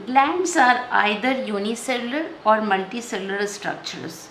Glands are either unicellular or multicellular structures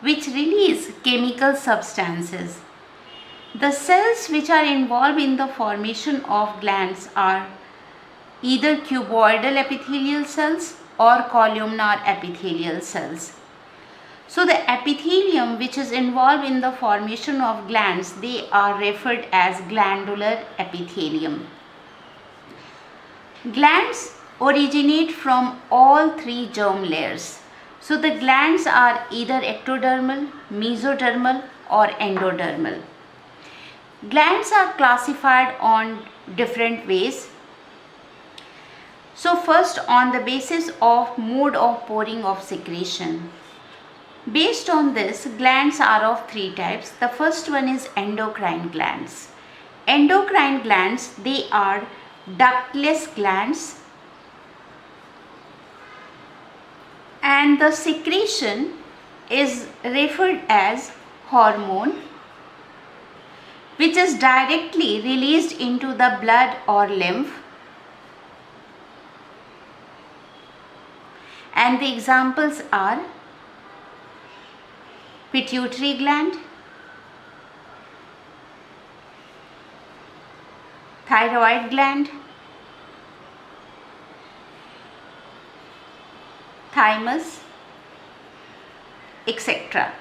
which release chemical substances. The cells which are involved in the formation of glands are either cuboidal epithelial cells or columnar epithelial cells. So the epithelium which is involved in the formation of glands, they are referred as glandular epithelium. Glands originate from all three germ layers. So the glands are either ectodermal, mesodermal or endodermal. Glands are classified on different ways. So first, on the basis of mode of pouring of secretion. Based on this, glands are of three types. The first one is endocrine glands. Endocrine glands, they are ductless glands, and the secretion is referred as hormone, which is directly released into the blood or lymph. And the examples are pituitary gland, thyroid gland, thymus, etc.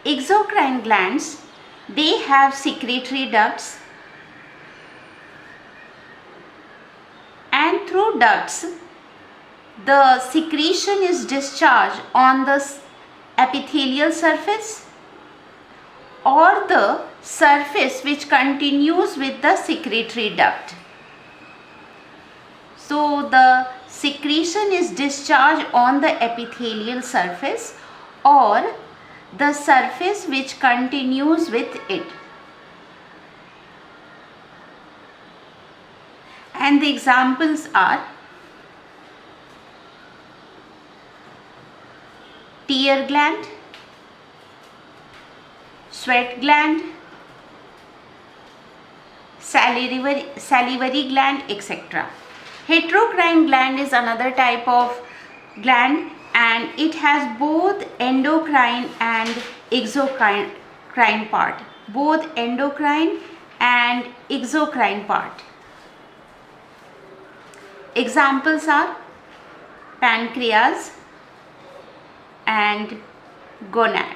Exocrine glands, they have secretory ducts, and through ducts the secretion is discharged on the epithelial surface or the surface which continues with the secretory duct. So the secretion is discharged on the epithelial surface or the surface which continues with it. And the examples are tear gland, sweat gland, salivary gland, etc. Heterocrine gland is another type of gland, and it has both endocrine and exocrine part. Both endocrine and exocrine part. Examples are pancreas and gonad.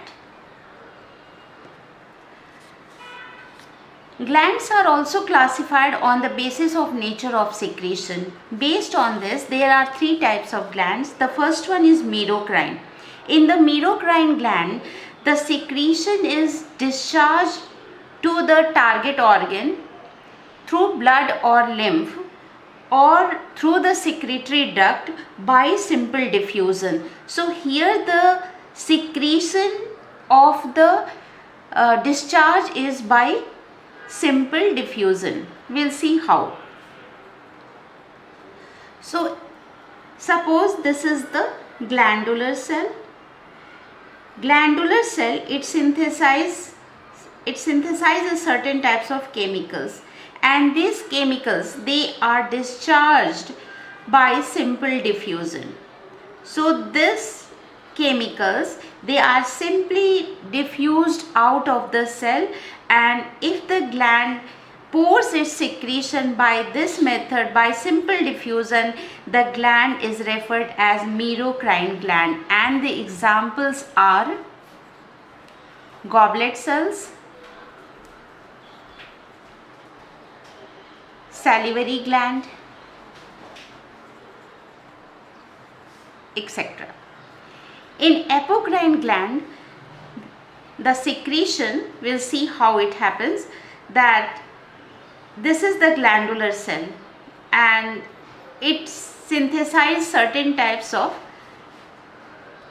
Glands are also classified on the basis of nature of secretion. Based on this, there are three types of glands. The first one is merocrine. In the merocrine gland, the secretion is discharged to the target organ through blood or lymph or through the secretory duct by simple diffusion. So here the secretion of the discharge is by simple diffusion. We'll see how. So suppose this is the glandular cell. Glandular cell, it synthesizes certain types of chemicals, and these chemicals, they are discharged by simple diffusion. So these chemicals, they are simply diffused out of the cell, and if the gland pours its secretion by this method, by simple diffusion, the gland is referred as merocrine gland. And the examples are goblet cells, salivary gland, etc. In apocrine gland, the secretion, we'll see how it happens, that this is the glandular cell and it synthesizes certain types of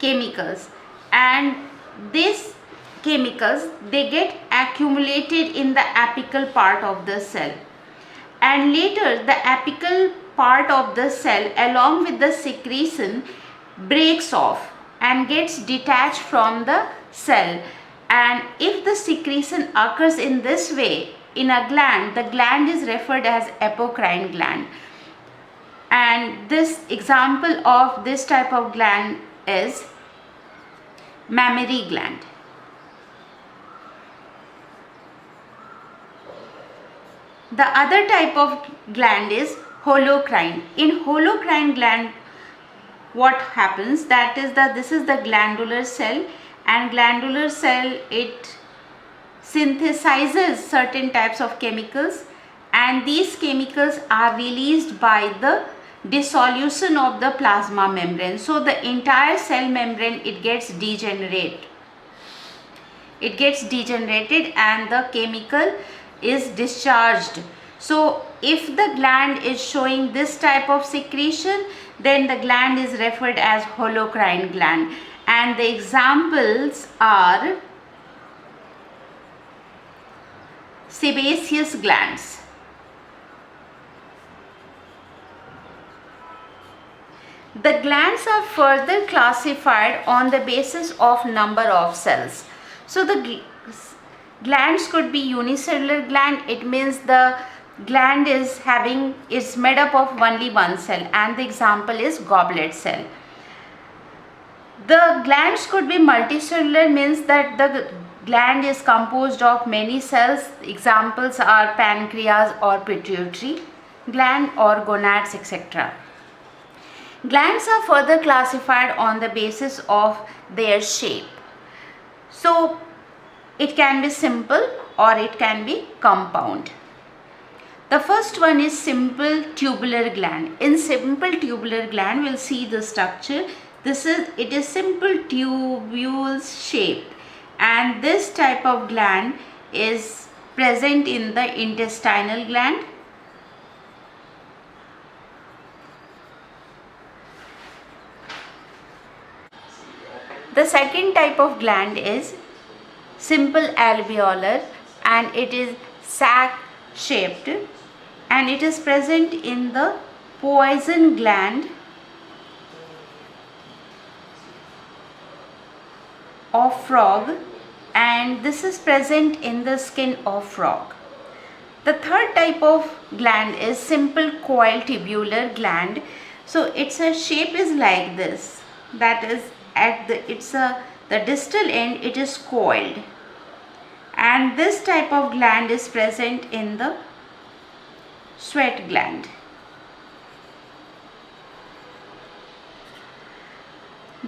chemicals, and these chemicals, they get accumulated in the apical part of the cell, and later the apical part of the cell along with the secretion breaks off and gets detached from the cell. And if the secretion occurs in this way in a gland, the gland is referred as apocrine gland. And this example of this type of gland is mammary gland. The other type of gland is holocrine. In holocrine gland, what happens, that is that this is the glandular cell, and glandular cell, it synthesizes certain types of chemicals, and these chemicals are released by the dissolution of the plasma membrane. So the entire cell membrane, it gets degenerated and the chemical is discharged. So if the gland is showing this type of secretion, then the gland is referred as holocrine gland, and the examples are sebaceous glands. The glands are further classified on the basis of number of cells. So the glands could be unicellular gland. It means the gland is made up of only one cell, and the example is goblet cell. The glands could be multicellular, means that the gland is composed of many cells. Examples are pancreas or pituitary gland or gonads, etc. Glands are further classified on the basis of their shape. So it can be simple or it can be compound. The first one is simple tubular gland. In simple tubular gland, we'll see the structure. It is simple tubules shape, and this type of gland is present in the intestinal gland. The second type of gland is simple alveolar, and it is sac shaped, and it is present in the poison gland of frog, and this is present in the skin of frog. The third type of gland is simple coil tubular gland. So its shape is like this, that is at the distal end it is coiled, and this type of gland is present in the sweat gland.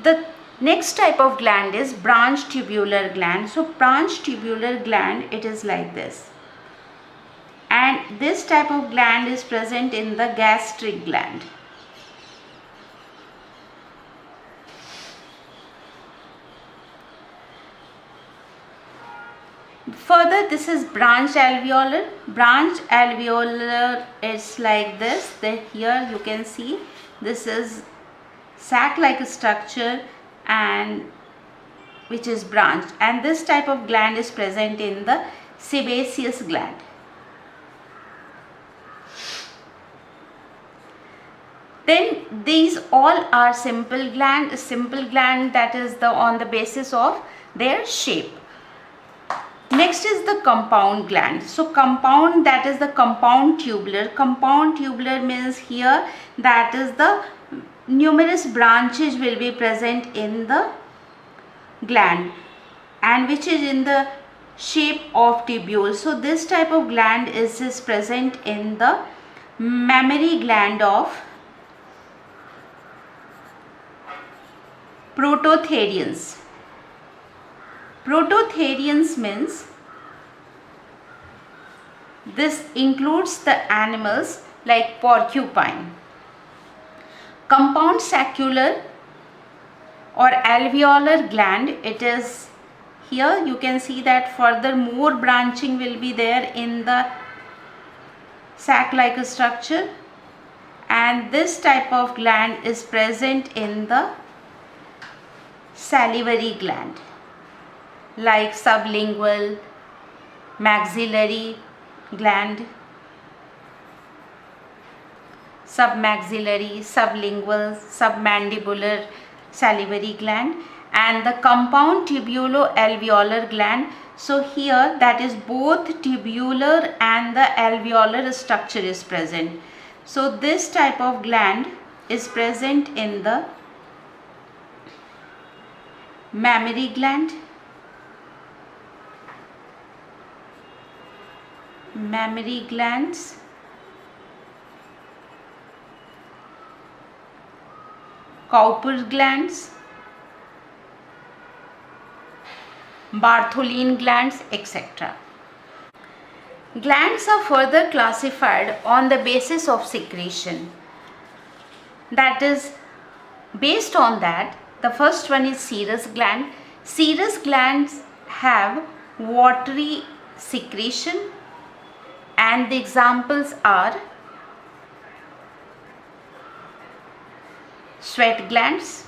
The next type of gland is branch tubular gland. So branch tubular gland, it is like this, and this type of gland is present in the gastric gland. Further, this is branch alveolar. Branch alveolar is like this. Here you can see this is sac-like structure, and which is branched, and this type of gland is present in the sebaceous gland. Then these all are simple gland, that is on the basis of their shape. Next is the compound gland. So compound, that is the compound tubular. Compound tubular means here that is the numerous branches will be present in the gland, and which is in the shape of tubule. So this type of gland is present in the mammary gland of prototherians. Prototherians means this includes the animals like porcupine. Compound saccular or alveolar gland, it is here you can see that further more branching will be there in the sac-like structure, and this type of gland is present in the salivary gland like sublingual, maxillary gland, submaxillary, sublingual, submandibular salivary gland, and the compound tubulo-alveolar gland. So here that is both tubular and the alveolar structure is present. So this type of gland is present in the mammary gland, mammary glands, Cowper glands, Bartholin glands, etc. Glands are further classified on the basis of secretion. That is, based on that, the first one is serous gland. Serous glands have watery secretion, and the examples are sweat glands.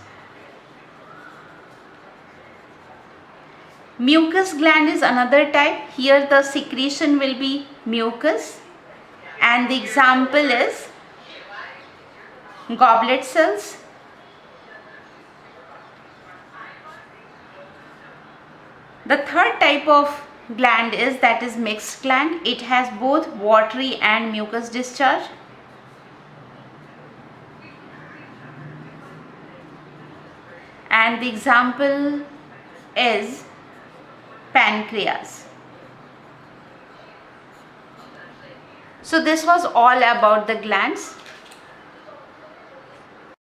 Mucus gland is another type. Here the secretion will be mucus, and the example is goblet cells. The third type of gland is mixed gland. It has both watery and mucus discharge. And the example is pancreas. So this was all about the glands.